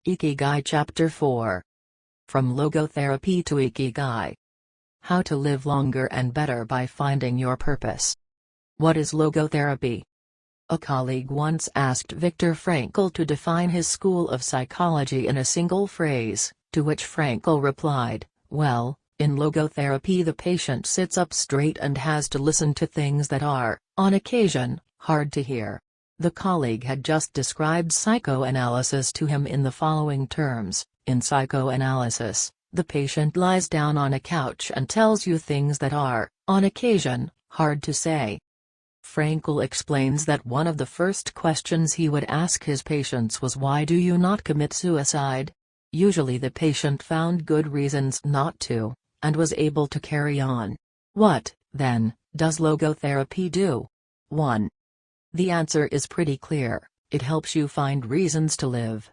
Ikigai Chapter 4. From Logotherapy to Ikigai. How to live longer and better by finding your purpose. What is logotherapy? A colleague once asked Viktor Frankl to define his school of psychology in a single phrase, to which Frankl replied, "Well, in logotherapy the patient sits up straight and has to listen to things that are, on occasion, hard to hear." The colleague had just described psychoanalysis to him in the following terms: in psychoanalysis, the patient lies down on a couch and tells you things that are, on occasion, hard to say. Frankl explains that one of the first questions he would ask his patients was, "Why do you not commit suicide?" Usually the patient found good reasons not to, and was able to carry on. What, then, does logotherapy do? 1. The answer is pretty clear: it helps you find reasons to live.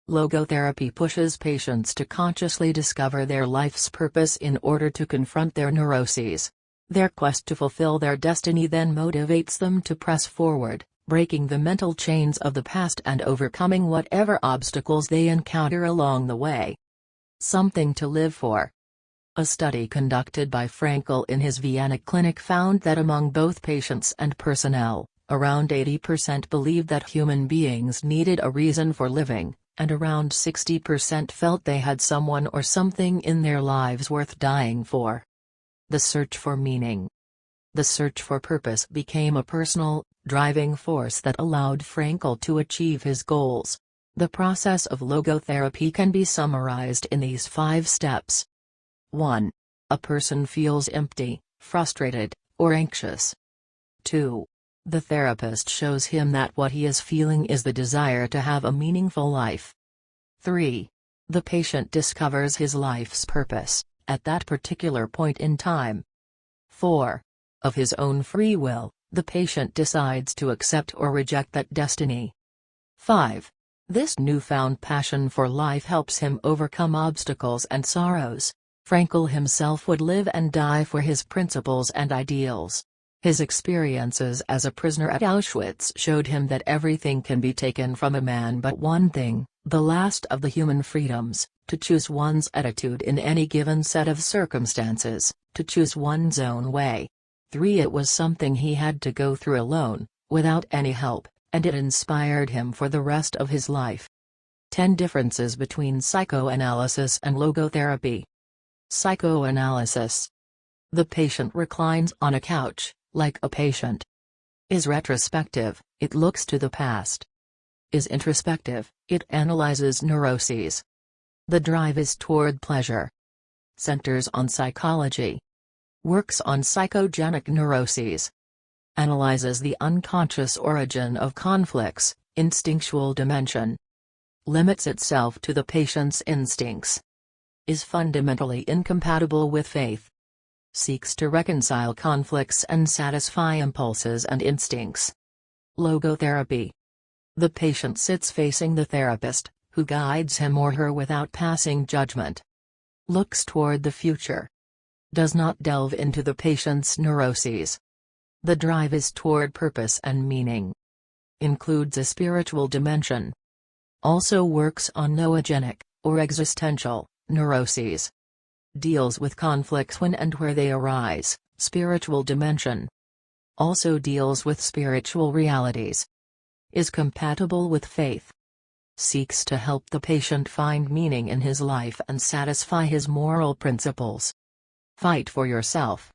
Logotherapy pushes patients to consciously discover their life's purpose in order to confront their neuroses. Their quest to fulfill their destiny then motivates them to press forward, breaking the mental chains of the past and overcoming whatever obstacles they encounter along the way. Something to live for. A study conducted by Frankl in his Vienna clinic found that among both patients and personnel, around 80% believed that human beings needed a reason for living, and around 60% felt they had someone or something in their lives worth dying for. The search for meaning. The search for purpose became a personal, driving force that allowed Frankl to achieve his goals. The process of logotherapy can be summarized in these 5 steps. 1. A person feels empty, frustrated, or anxious. 2. The therapist shows him that what he is feeling is the desire to have a meaningful life. 3. The patient discovers his life's purpose, at that particular point in time. 4. Of his own free will, the patient decides to accept or reject that destiny. 5. This newfound passion for life helps him overcome obstacles and sorrows. Frankl himself would live and die for his principles and ideals. His experiences as a prisoner at Auschwitz showed him that everything can be taken from a man but one thing, the last of the human freedoms, to choose one's attitude in any given set of circumstances, to choose one's own way. 3. It was something he had to go through alone, without any help, and it inspired him for the rest of his life. 10 differences between psychoanalysis and logotherapy. Psychoanalysis. The patient reclines on a couch, like a patient. Is retrospective, it looks to the past. Is introspective, it analyzes neuroses. The drive is toward pleasure. Centers on psychology. Works on psychogenic neuroses. Analyzes the unconscious origin of conflicts, instinctual dimension. Limits itself to the patient's instincts. Is fundamentally incompatible with faith. Seeks to reconcile conflicts and satisfy impulses and instincts. Logotherapy. The patient sits facing the therapist, who guides him or her without passing judgment. Looks toward the future. Does not delve into the patient's neuroses. The drive is toward purpose and meaning. Includes a spiritual dimension. Also works on noogenic, or existential, neuroses. Deals with conflicts when and where they arise, spiritual dimension. Also deals with spiritual realities. Is compatible with faith. Seeks to help the patient find meaning in his life and satisfy his moral principles. Fight for yourself.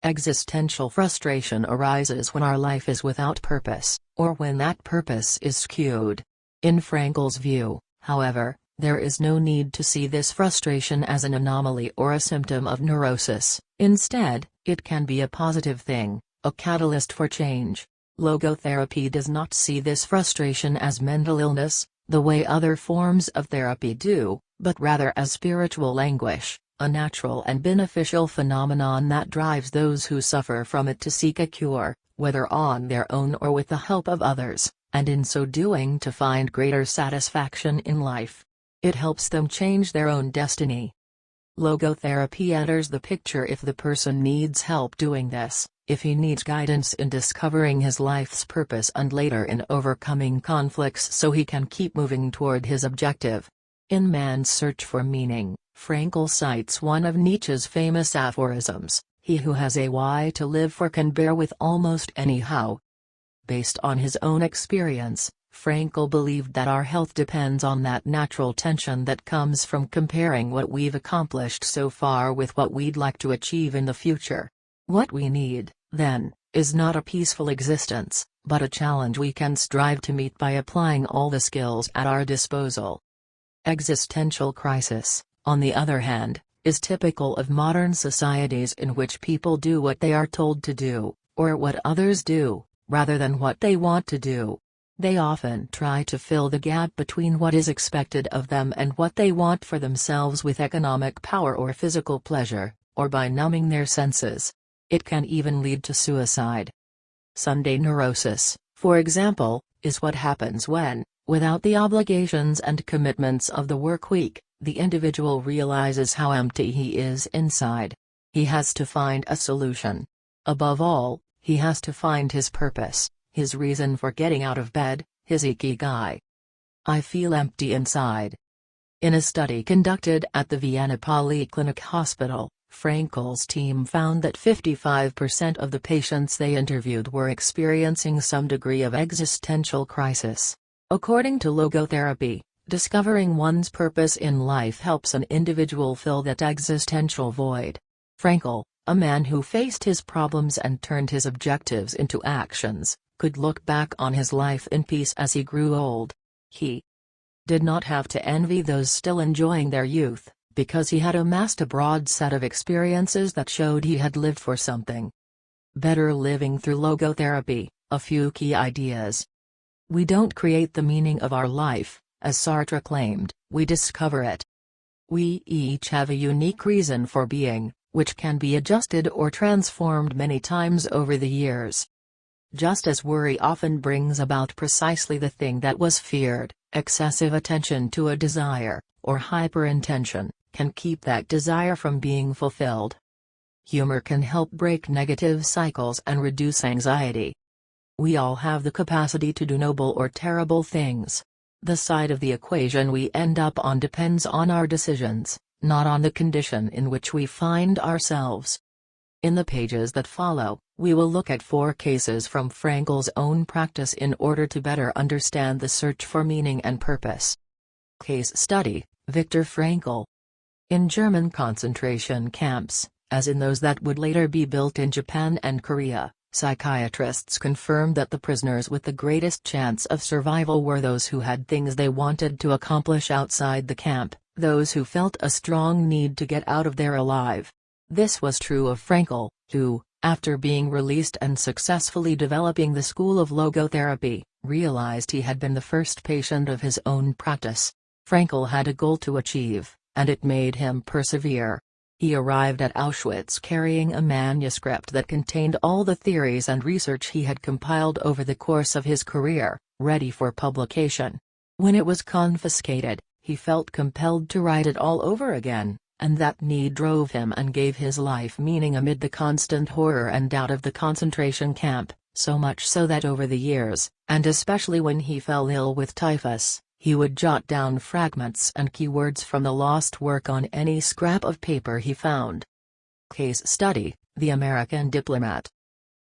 Existential frustration arises when our life is without purpose, or when that purpose is skewed. In Frankl's view, however, there is no need to see this frustration as an anomaly or a symptom of neurosis. Instead, it can be a positive thing, a catalyst for change. Logotherapy does not see this frustration as mental illness, the way other forms of therapy do, but rather as spiritual anguish, a natural and beneficial phenomenon that drives those who suffer from it to seek a cure, whether on their own or with the help of others, and in so doing to find greater satisfaction in life. It helps them change their own destiny. Logotherapy enters the picture if the person needs help doing this. if he needs guidance in discovering his life's purpose and later in overcoming conflicts so he can keep moving toward his objective. In Man's Search for Meaning, Frankl cites one of Nietzsche's famous aphorisms, "He who has a why to live for can bear with almost any how." Based on his own experience, Frankl believed that our health depends on that natural tension that comes from comparing what we've accomplished so far with what we'd like to achieve in the future. What we need, then, is not a peaceful existence, but a challenge we can strive to meet by applying all the skills at our disposal. Existential crisis, on the other hand, is typical of modern societies in which people do what they are told to do, or what others do, rather than what they want to do. They often try to fill the gap between what is expected of them and what they want for themselves with economic power or physical pleasure, or by numbing their senses. It can even lead to suicide. Sunday neurosis, for example, is what happens when, without the obligations and commitments of the work week, the individual realizes how empty he is inside. He has to find a solution. Above all, he has to find his purpose, his reason for getting out of bed, his Ikigai. I feel empty inside. In a study conducted at the Vienna Polyclinic Hospital, Frankl's team found that 55% of the patients they interviewed were experiencing some degree of existential crisis. According to logotherapy, discovering one's purpose in life helps an individual fill that existential void. Frankl, a man who faced his problems and turned his objectives into actions, could look back on his life in peace as he grew old. He did not have to envy those still enjoying their youth, because he had amassed a broad set of experiences that showed he had lived for something. Better living through logotherapy, a few key ideas. We don't create the meaning of our life, as Sartre claimed, we discover it. We each have a unique reason for being, which can be adjusted or transformed many times over the years. Just as worry often brings about precisely the thing that was feared, excessive attention to a desire, or hyperintention, can keep that desire from being fulfilled. Humor can help break negative cycles and reduce anxiety. We all have the capacity to do noble or terrible things. The side of the equation we end up on depends on our decisions, not on the condition in which we find ourselves. In the pages that follow, we will look at 4 cases from Frankl's own practice in order to better understand the search for meaning and purpose. Case Study, Viktor Frankl. In German concentration camps, as in those that would later be built in Japan and Korea, psychiatrists confirmed that the prisoners with the greatest chance of survival were those who had things they wanted to accomplish outside the camp, those who felt a strong need to get out of there alive. This was true of Frankl, who, after being released and successfully developing the school of logotherapy, realized he had been the first patient of his own practice. Frankl had a goal to achieve, and it made him persevere. He arrived at Auschwitz carrying a manuscript that contained all the theories and research he had compiled over the course of his career, ready for publication. When it was confiscated, he felt compelled to write it all over again, and that need drove him and gave his life meaning amid the constant horror and doubt of the concentration camp, so much so that over the years, and especially when he fell ill with typhus, he would jot down fragments and keywords from the lost work on any scrap of paper he found. Case Study, The American Diplomat.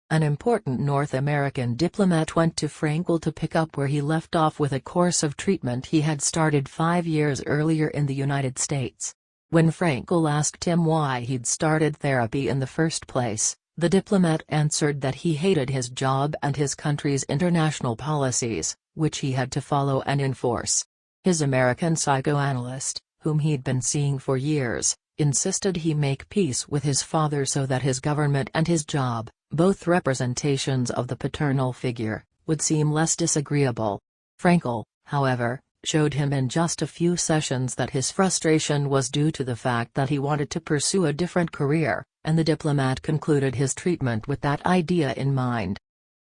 An important North American diplomat went to Frankl to pick up where he left off with a course of treatment he had started 5 years earlier in the United States. When Frankl asked him why he'd started therapy in the first place, the diplomat answered that he hated his job and his country's international policies, which he had to follow and enforce. His American psychoanalyst, whom he'd been seeing for years, insisted he make peace with his father so that his government and his job, both representations of the paternal figure, would seem less disagreeable. Frankl, however, showed him in just a few sessions that his frustration was due to the fact that he wanted to pursue a different career, and the diplomat concluded his treatment with that idea in mind.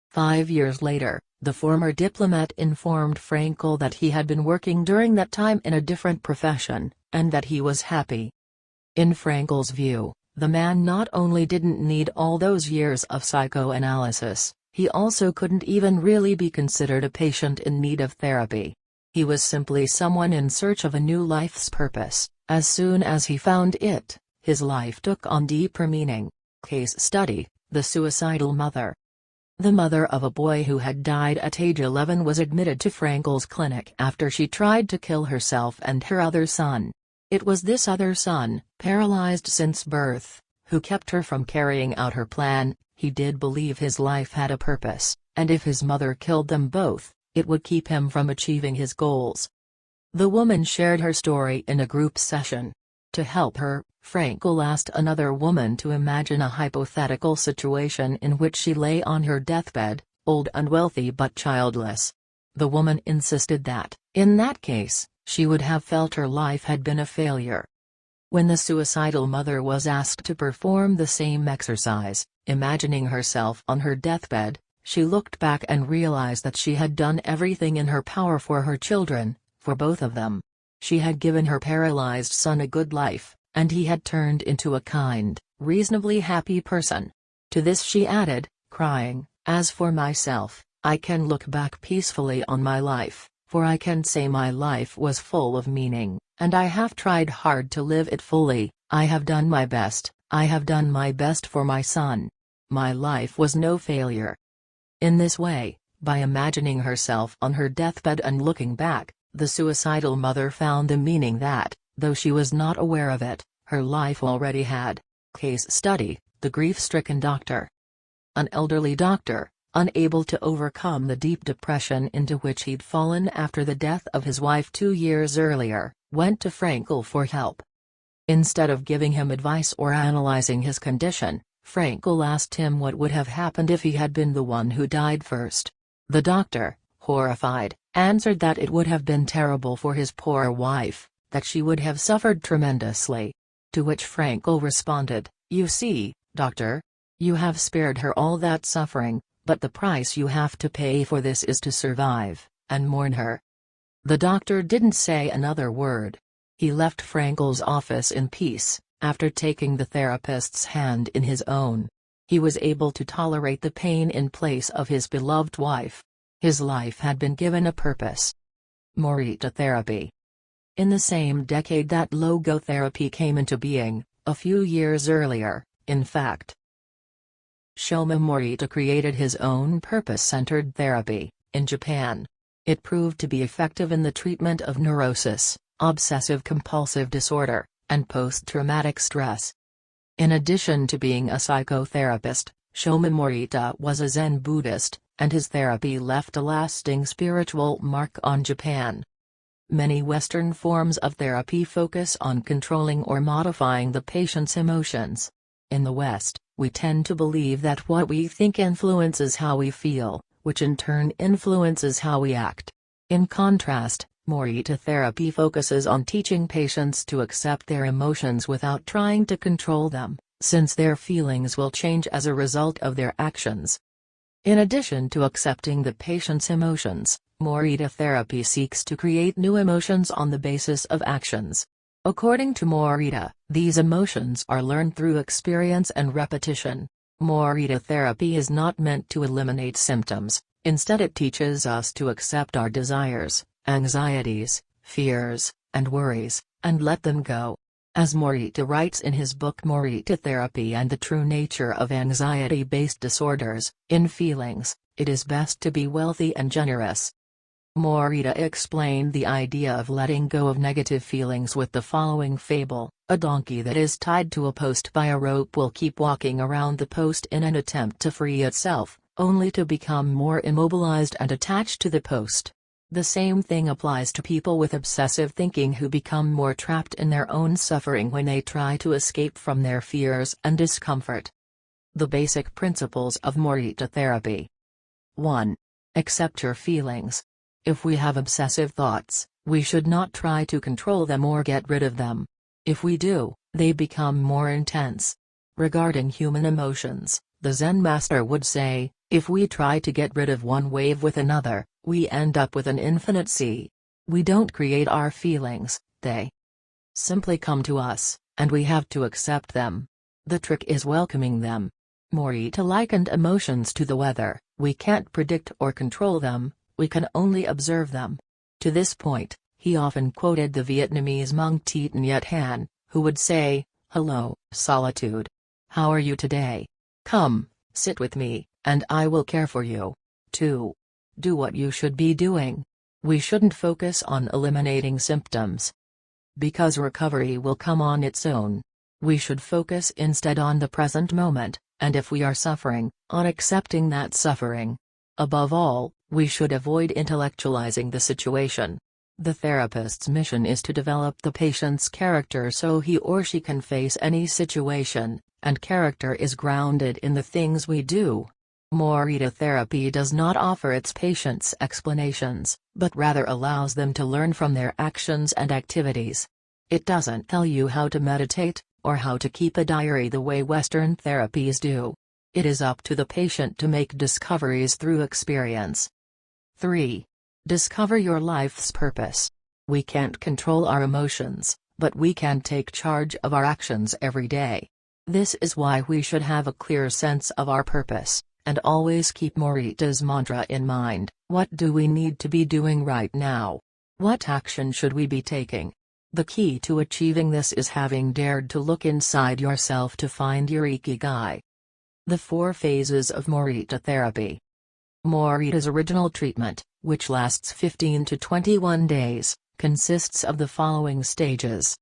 5 years later, the former diplomat informed Frankl that he had been working during that time in a different profession, and that he was happy. In Frankl's view, The man not only didn't need all those years of psychoanalysis, he also couldn't even really be considered a patient in need of therapy. He was simply someone in search of a new life's purpose. As soon as he found it, his life took on deeper meaning. Case study: the suicidal mother. The mother of a boy who had died at age 11 was admitted to Frankel's clinic after she tried to kill herself and her other son. It was this other son, paralyzed since birth, who kept her from carrying out her plan. He did believe his life had a purpose, and if his mother killed them both, it would keep him from achieving his goals. The woman shared her story in a group session. To help her, Frankel asked another woman to imagine a hypothetical situation in which she lay on her deathbed, old and wealthy but childless. The woman insisted that, in that case, she would have felt her life had been a failure. When the suicidal mother was asked to perform the same exercise, imagining herself on her deathbed, she looked back and realized that she had done everything in her power for her children, for both of them. She had given her paralyzed son a good life, and he had turned into a kind, reasonably happy person. To this she added, crying, "As for myself, I can look back peacefully on my life, for I can say my life was full of meaning, and I have tried hard to live it fully. I have done my best, I have done my best for my son. My life was no failure." In this way, by imagining herself on her deathbed and looking back, the suicidal mother found the meaning that, though she was not aware of it, her life already had. Case study: the grief-stricken doctor. An elderly doctor, unable to overcome the deep depression into which he'd fallen after the death of his wife 2 years earlier, went to Frankel for help. Instead of giving him advice or analyzing his condition, Frankel asked him what would have happened if he had been the one who died first. The doctor, horrified, answered that it would have been terrible for his poor wife, that she would have suffered tremendously. To which Frankel responded, "You see, doctor, you have spared her all that suffering, but the price you have to pay for this is to survive, and mourn her." The doctor didn't say another word. He left Frankel's office in peace, after taking the therapist's hand in his own. He was able to tolerate the pain in place of his beloved wife. His life had been given a purpose. Morita therapy. In the same decade that logotherapy came into being, a few years earlier, in fact, Shoma Morita created his own purpose-centered therapy, in Japan. It proved to be effective in the treatment of neurosis, obsessive-compulsive disorder, and post-traumatic stress. In addition to being a psychotherapist, Shoma Morita was a Zen Buddhist, and his therapy left a lasting spiritual mark on Japan. Many Western forms of therapy focus on controlling or modifying the patient's emotions. In the West, we tend to believe that what we think influences how we feel, which in turn influences how we act. In contrast, Morita therapy focuses on teaching patients to accept their emotions without trying to control them, since their feelings will change as a result of their actions. In addition to accepting the patient's emotions, Morita therapy seeks to create new emotions on the basis of actions. According to Morita, these emotions are learned through experience and repetition. Morita therapy is not meant to eliminate symptoms, instead it teaches us to accept our desires, anxieties, fears, and worries, and let them go. As Morita writes in his book Morita Therapy and the True Nature of Anxiety-Based Disorders, in feelings, it is best to be wealthy and generous. Morita explained the idea of letting go of negative feelings with the following fable: a donkey that is tied to a post by a rope will keep walking around the post in an attempt to free itself, only to become more immobilized and attached to the post. The same thing applies to people with obsessive thinking who become more trapped in their own suffering when they try to escape from their fears and discomfort. The basic principles of Morita therapy. 1. Accept your feelings. If we have obsessive thoughts, we should not try to control them or get rid of them. If we do, they become more intense. Regarding human emotions, the Zen master would say, if we try to get rid of one wave with another, we end up with an infinite sea. We don't create our feelings, they simply come to us, and we have to accept them. The trick is welcoming them. Morita likened emotions to the weather. We can't predict or control them, we can only observe them. To this point, he often quoted the Vietnamese monk Thich Nhat Hanh, who would say, "Hello, solitude. How are you today? Come, sit with me, and I will care for you." 2. Do what you should be doing. We shouldn't focus on eliminating symptoms, because recovery will come on its own. We should focus instead on the present moment, and if we are suffering, on accepting that suffering. Above all, we should avoid intellectualizing the situation. The therapist's mission is to develop the patient's character so he or she can face any situation, and character is grounded in the things we do. Morita therapy does not offer its patients explanations, but rather allows them to learn from their actions and activities. It doesn't tell you how to meditate, or how to keep a diary the way Western therapies do. It is up to the patient to make discoveries through experience. 3. Discover your life's purpose. We can't control our emotions, but we can take charge of our actions every day. This is why we should have a clear sense of our purpose, and always keep Morita's mantra in mind. What do we need to be doing right now? What action should we be taking? The key to achieving this is having dared to look inside yourself to find your Ikigai. The 4 phases of Morita therapy. Morita's original treatment, which lasts 15 to 21 days, consists of the following stages.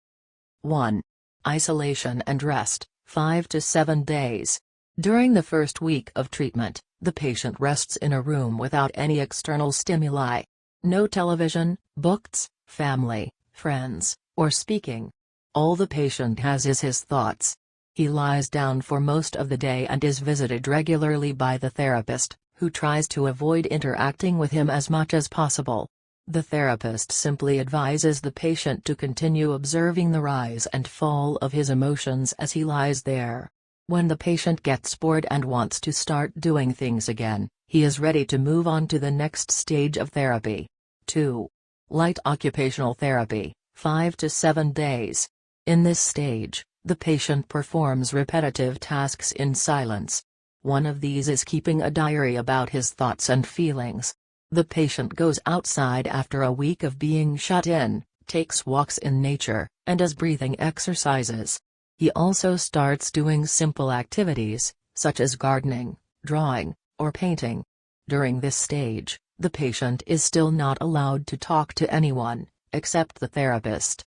1. Isolation and rest, 5 to 7 days. During the first week of treatment, the patient rests in a room without any external stimuli. No television, books, family, friends, or speaking. All the patient has is his thoughts. He lies down for most of the day and is visited regularly by the therapist, who tries to avoid interacting with him as much as possible. The therapist simply advises the patient to continue observing the rise and fall of his emotions as he lies there. When the patient gets bored and wants to start doing things again, he is ready to move on to the next stage of therapy. 2. Light occupational therapy, 5 to 7 days. In this stage, the patient performs repetitive tasks in silence. One of these is keeping a diary about his thoughts and feelings. The patient goes outside after a week of being shut in, takes walks in nature, and does breathing exercises. He also starts doing simple activities, such as gardening, drawing, or painting. During this stage, the patient is still not allowed to talk to anyone, except the therapist.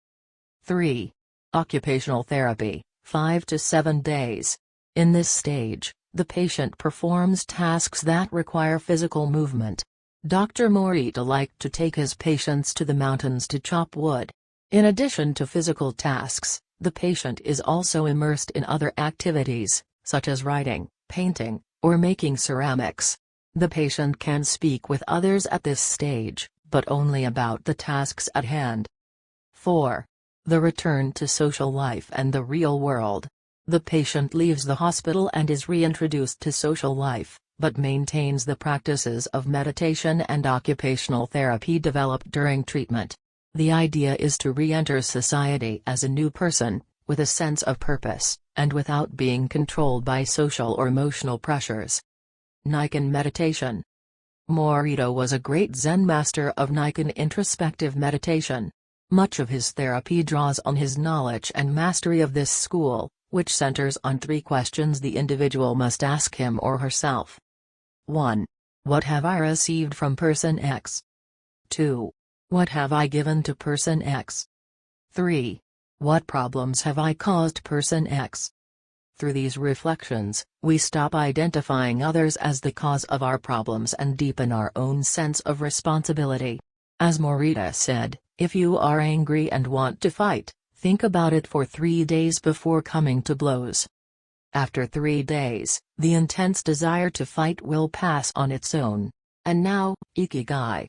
3. Occupational therapy, 5 to 7 days. In this stage, the patient performs tasks that require physical movement. Dr. Morita liked to take his patients to the mountains to chop wood. In addition to physical tasks, the patient is also immersed in other activities, such as writing, painting, or making ceramics. The patient can speak with others at this stage, but only about the tasks at hand. 4. The return to social life and the real world. The patient leaves the hospital and is reintroduced to social life, but maintains the practices of meditation and occupational therapy developed during treatment. The idea is to re-enter society as a new person, with a sense of purpose, and without being controlled by social or emotional pressures. Nichiren meditation. Morita was a great Zen master of Nichiren introspective meditation. Much of his therapy draws on his knowledge and mastery of this school, which centers on 3 questions the individual must ask him or herself. 1. What have I received from person X? 2. What have I given to person X? 3. What problems have I caused person X? Through these reflections, we stop identifying others as the cause of our problems and deepen our own sense of responsibility. As Morita said, if you are angry and want to fight, think about it for 3 days before coming to blows. After 3 days, the intense desire to fight will pass on its own. And now, Ikigai.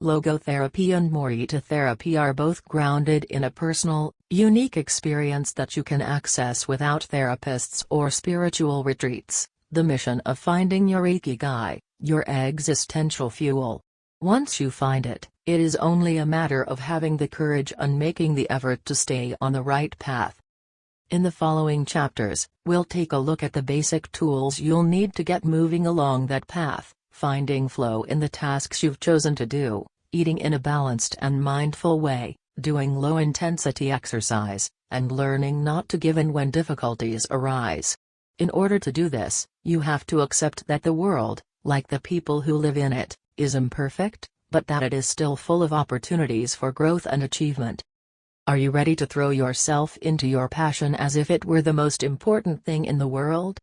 Logotherapy and Morita therapy are both grounded in a personal, unique experience that you can access without therapists or spiritual retreats. The mission of finding your Ikigai, your existential fuel. Once you find it, it is only a matter of having the courage and making the effort to stay on the right path. In the following chapters, we'll take a look at the basic tools you'll need to get moving along that path, finding flow in the tasks you've chosen to do, eating in a balanced and mindful way, doing low-intensity exercise, and learning not to give in when difficulties arise. In order to do this, you have to accept that the world, like the people who live in it, is imperfect, but that it is still full of opportunities for growth and achievement. Are you ready to throw yourself into your passion as if it were the most important thing in the world?